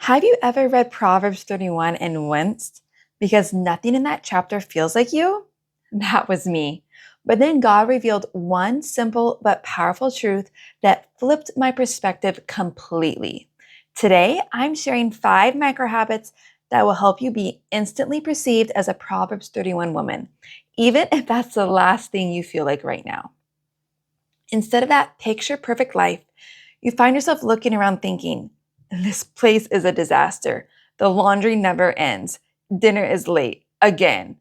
Have you ever read Proverbs 31 and winced because nothing in that chapter feels like you? That was me. But then God revealed one simple but powerful truth that flipped my perspective completely. Today, I'm sharing 5 micro habits that will help you be instantly perceived as a Proverbs 31 woman, even if that's the last thing you feel like right now. Instead of that picture perfect life, you find yourself looking around thinking, this place is a disaster. The laundry never ends. Dinner is late again.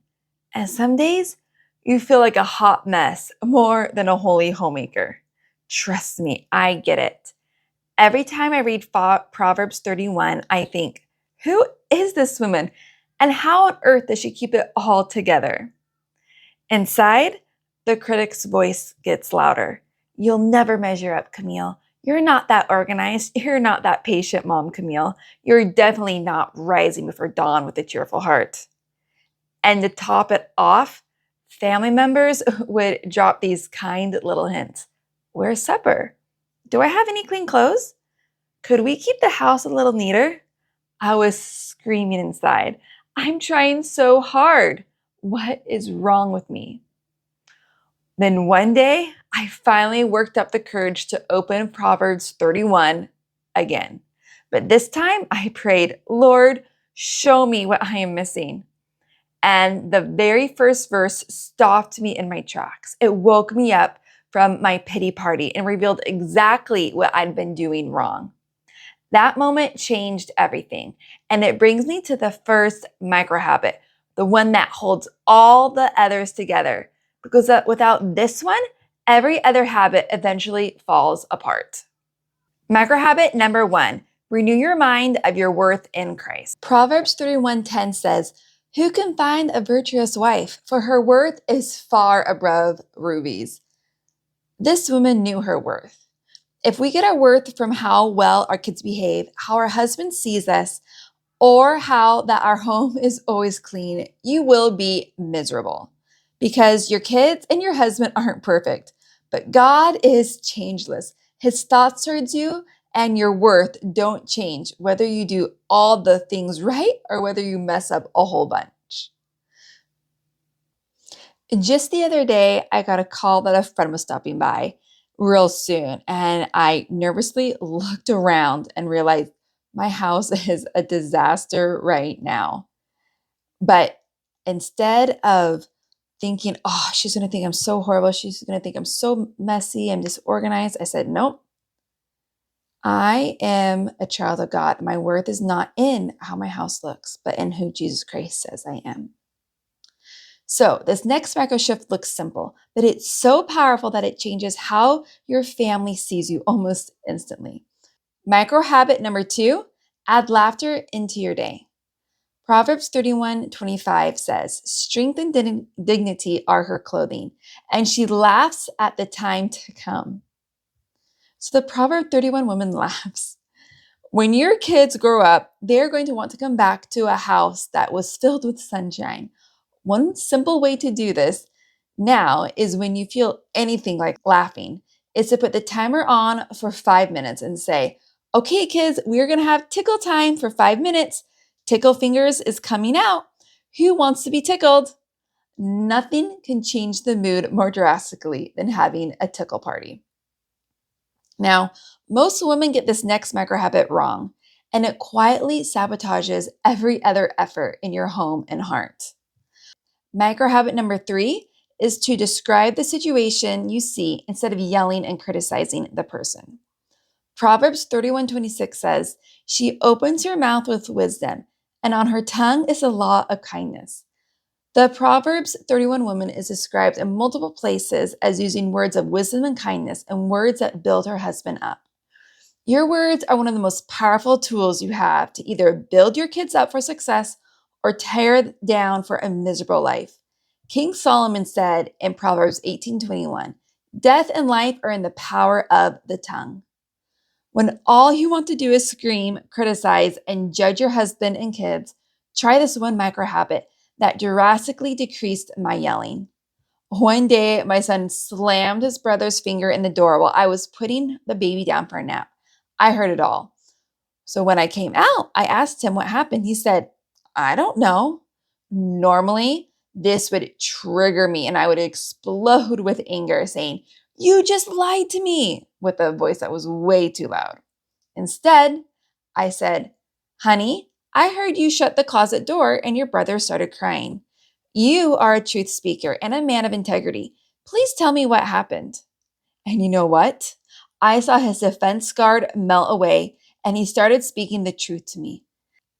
And some days you feel like a hot mess more than a holy homemaker. Trust me, I get it. Every time I read Proverbs 31, I think, who is this woman? And how on earth does she keep it all together? Inside, the critic's voice gets louder. You'll never measure up, Camille. You're not that organized. You're not that patient, Mom Camille. You're definitely not rising before dawn with a cheerful heart. And to top it off, family members would drop these kind little hints. Where's supper? Do I have any clean clothes? Could we keep the house a little neater? I was screaming inside. I'm trying so hard. What is wrong with me? Then one day, I finally worked up the courage to open Proverbs 31 again. But this time, I prayed, Lord, show me what I am missing. And the very first verse stopped me in my tracks. It woke me up from my pity party and revealed exactly what I'd been doing wrong. That moment changed everything. And it brings me to the first micro habit, the one that holds all the others together. Because without this one, every other habit eventually falls apart. Micro habit number 1, renew your mind of your worth in Christ. Proverbs 31:10 says, who can find a virtuous wife? For her worth is far above rubies. This woman knew her worth. If we get our worth from how well our kids behave, how our husband sees us, or how that our home is always clean, you will be miserable because your kids and your husband aren't perfect, but God is changeless. His thoughts towards you and your worth don't change, whether you do all the things right or whether you mess up a whole bunch. Just the other day, I got a call that a friend was stopping by real soon, and I nervously looked around and realized my house is a disaster right now. But instead of thinking, oh, she's going to think I'm so horrible, she's going to think I'm so messy and disorganized, I said, nope. I am a child of God. My worth is not in how my house looks, but in who Jesus Christ says I am. So this next micro shift looks simple, but it's so powerful that it changes how your family sees you almost instantly. Micro habit number 2, add laughter into your day. Proverbs 31:25 says, strength and dignity are her clothing, and she laughs at the time to come. So the Proverb 31 woman laughs. When your kids grow up, they're going to want to come back to a house that was filled with sunshine. One simple way to do this now is when you feel anything like laughing, is to put the timer on for 5 minutes and say, okay, kids, we're going to have tickle time for 5 minutes. Tickle fingers is coming out. Who wants to be tickled? Nothing can change the mood more drastically than having a tickle party. Now, most women get this next micro habit wrong, and it quietly sabotages every other effort in your home and heart. Micro habit number 3 is to describe the situation you see instead of yelling and criticizing the person. Proverbs 31:26 says, she opens her mouth with wisdom, and on her tongue is the law of kindness. The Proverbs 31 woman is described in multiple places as using words of wisdom and kindness and words that build her husband up. Your words are one of the most powerful tools you have to either build your kids up for success or tear down for a miserable life. King Solomon said in Proverbs 18:21, death and life are in the power of the tongue. When all you want to do is scream, criticize, and judge your husband and kids, try this one micro habit that drastically decreased my yelling. One day, my son slammed his brother's finger in the door while I was putting the baby down for a nap. I heard it all. So when I came out, I asked him what happened. He said, I don't know. Normally, this would trigger me and I would explode with anger, saying, You just lied to me, with a voice that was way too loud. Instead, I said, Honey, I heard you shut the closet door and your brother started crying. You are a truth speaker and a man of integrity. Please tell me what happened. And you know what? I saw his defense guard melt away and he started speaking the truth to me.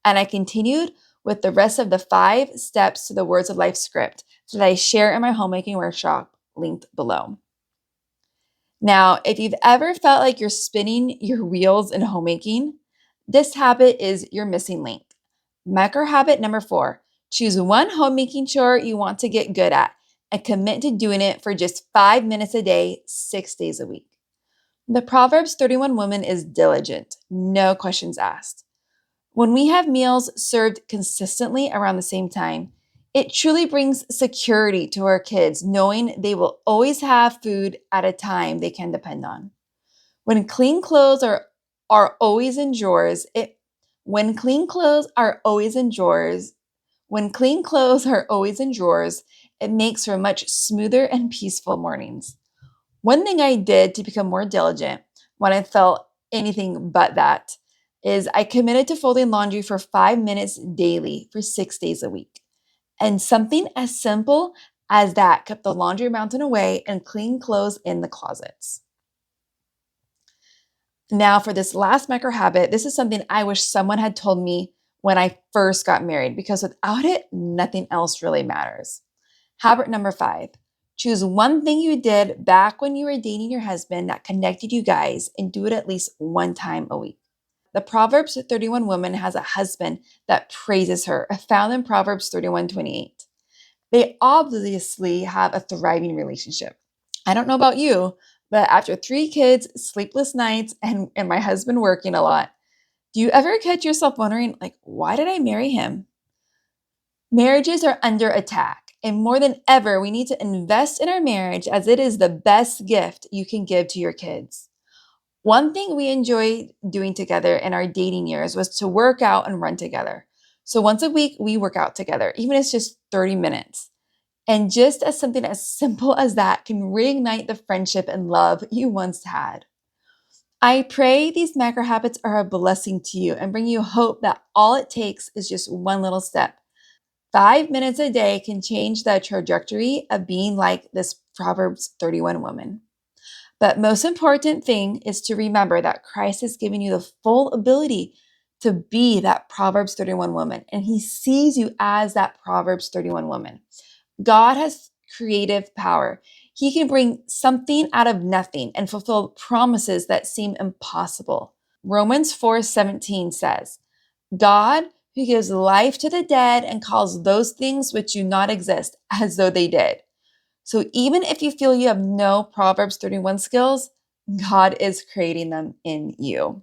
And I continued with the rest of the 5 steps to the Words of Life script that I share in my homemaking workshop linked below. Now, if you've ever felt like you're spinning your wheels in homemaking, this habit is your missing link. Micro habit number 4, choose one homemaking chore you want to get good at and commit to doing it for just 5 minutes a day, 6 days a week. The Proverbs 31 woman is diligent, no questions asked. When we have meals served consistently around the same time, it truly brings security to our kids, knowing they will always have food at a time they can depend on. When clean clothes are always in drawers, when clean clothes are always in drawers, it makes for much smoother and peaceful mornings. One thing I did to become more diligent when I felt anything but that is I committed to folding laundry for 5 minutes daily for 6 days a week. And something as simple as that kept the laundry mountain away and clean clothes in the closets. Now, for this last micro habit, this is something I wish someone had told me when I first got married, because without it, nothing else really matters. Habit number 5, choose one thing you did back when you were dating your husband that connected you guys and do it at least one time a week. The Proverbs 31 woman has a husband that praises her, found in Proverbs 31:28. They obviously have a thriving relationship. I don't know about you, but after 3 kids, sleepless nights, and my husband working a lot, do you ever catch yourself wondering, why did I marry him? Marriages are under attack, and more than ever, we need to invest in our marriage as it is the best gift you can give to your kids. One thing we enjoyed doing together in our dating years was to work out and run together. So once a week, we work out together, even if it's just 30 minutes. And just as something as simple as that can reignite the friendship and love you once had. I pray these macro habits are a blessing to you and bring you hope that all it takes is just one little step. 5 minutes a day can change the trajectory of being like this Proverbs 31 woman. But most important thing is to remember that Christ has given you the full ability to be that Proverbs 31 woman, and he sees you as that Proverbs 31 woman. God has creative power. He can bring something out of nothing and fulfill promises that seem impossible. Romans 4:17 says, God, who gives life to the dead and calls those things which do not exist as though they did. So even if you feel you have no Proverbs 31 skills, God is creating them in you.